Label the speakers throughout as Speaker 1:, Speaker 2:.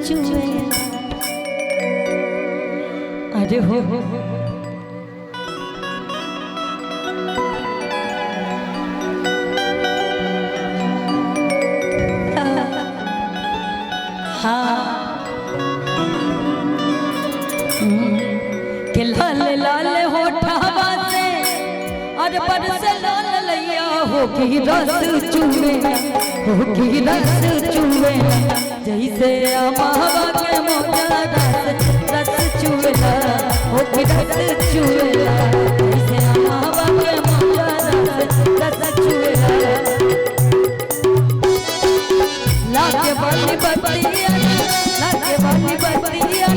Speaker 1: चुए अरे हो के लाल लाल होठवा से और बरस लाल लैया होगी रस चुए होगी रस चुए जैसे अमावा के मोटा रस चुएला होगी रस चुएला जैसे अमावा के मोटा रस चुएला लाके वाली बतिया लाके वाली बतिया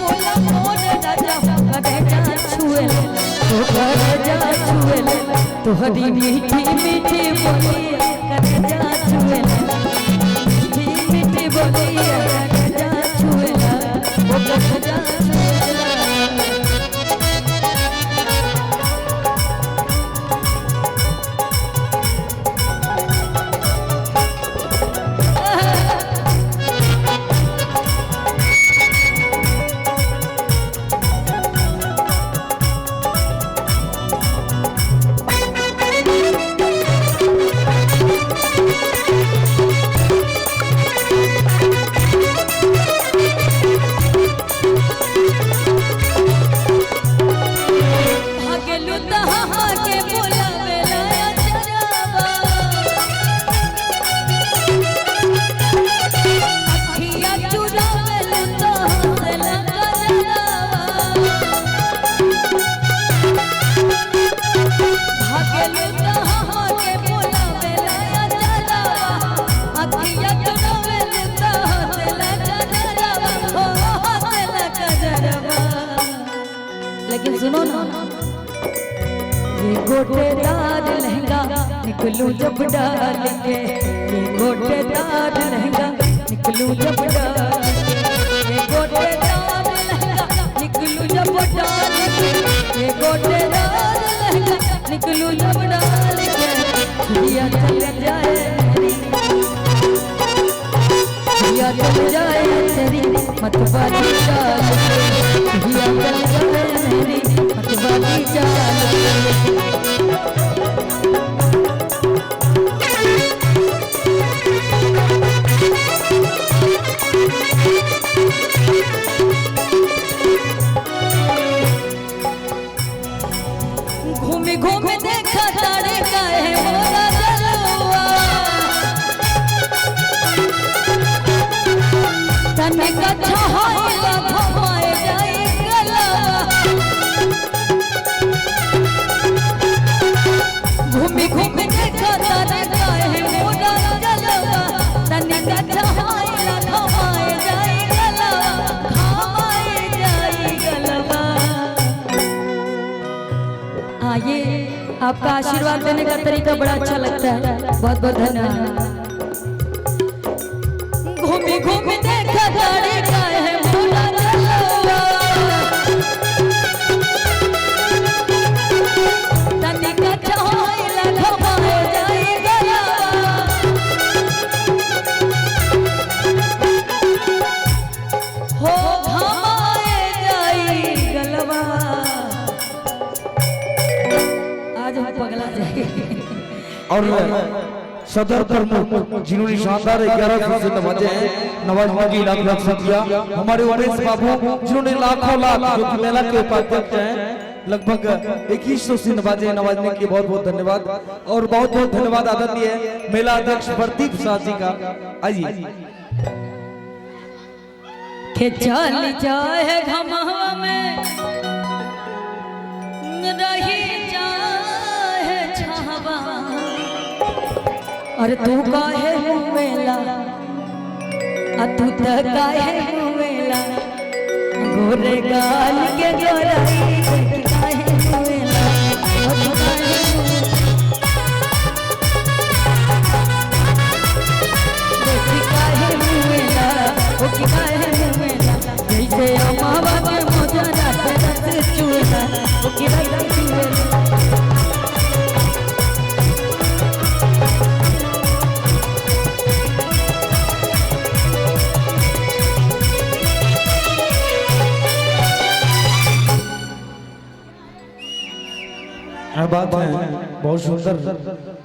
Speaker 1: बोला मोर राजा करेजा छुएला तो करेजा छुएला तोहरी मीठी मीठी बोलिया करेजा छुएला मीठी मीठी बोलिया करेजा छुएला ओ करेजा छुएला लेकिन सुनो ना ये गोटेदार लहंगा निकलूं जब डाल के ये गोटेदार लहंगा निकलूं जब डाल के ये गोटेदार लहंगा निकलूं जब डाल के ये गोटेदार लहंगा निकलूं जब डाल के दिया चल जाए मेरी दिया चल जाए तेरी मतवाली चाल दिया चल जाए मेरी मतवाली चाल घूमी घूमी देखा तारे का है मोरा जलवा तने का छहाइला भवाए जाए गलवा घूमी घूमी देखा तारे का है मोरा जलवा तने का छहाइला भवाए जाए गलवा भवाए जाए गलवा। आइए आपका आशीर्वाद देने का तरीका बड़ा अच्छा लगता है, बहुत बहुत धन्यवाद। घूमी घूमी देखा गाड़ी का है मोरा जलवा तनी का छहाइला घमाए जाए गलवा हो घमाए जाए गलवा। आज हम पगला जाएंगे
Speaker 2: और सदर प्रमुख जिन्होंने शानदार 1100 से नवाजे हैं, नवाज जी लाख लाख शुक्रिया। हमारे वरिष्ठ बाबू जिन्होंने लाखों लाख जो कि मेला के उपाध्यक्ष हैं लगभग 2100 से नवाजने के बहुत बहुत धन्यवाद। और बहुत बहुत धन्यवाद आदरणीय मेला अध्यक्ष प्रदीप शाह जी का। आइए
Speaker 1: के चल जाए घमवा में रही जाए छावा और तू काहे मुवेला तू त काहे मुवेला गोरे गाल के गोराई काहे मुवेला तू काहे काहे मुवेला ओ की काहे मुवेला जैसे अमावा के मोजा रस चुएला ओ की रस चुएला।
Speaker 2: क्या बात है, बहुत सुंदर।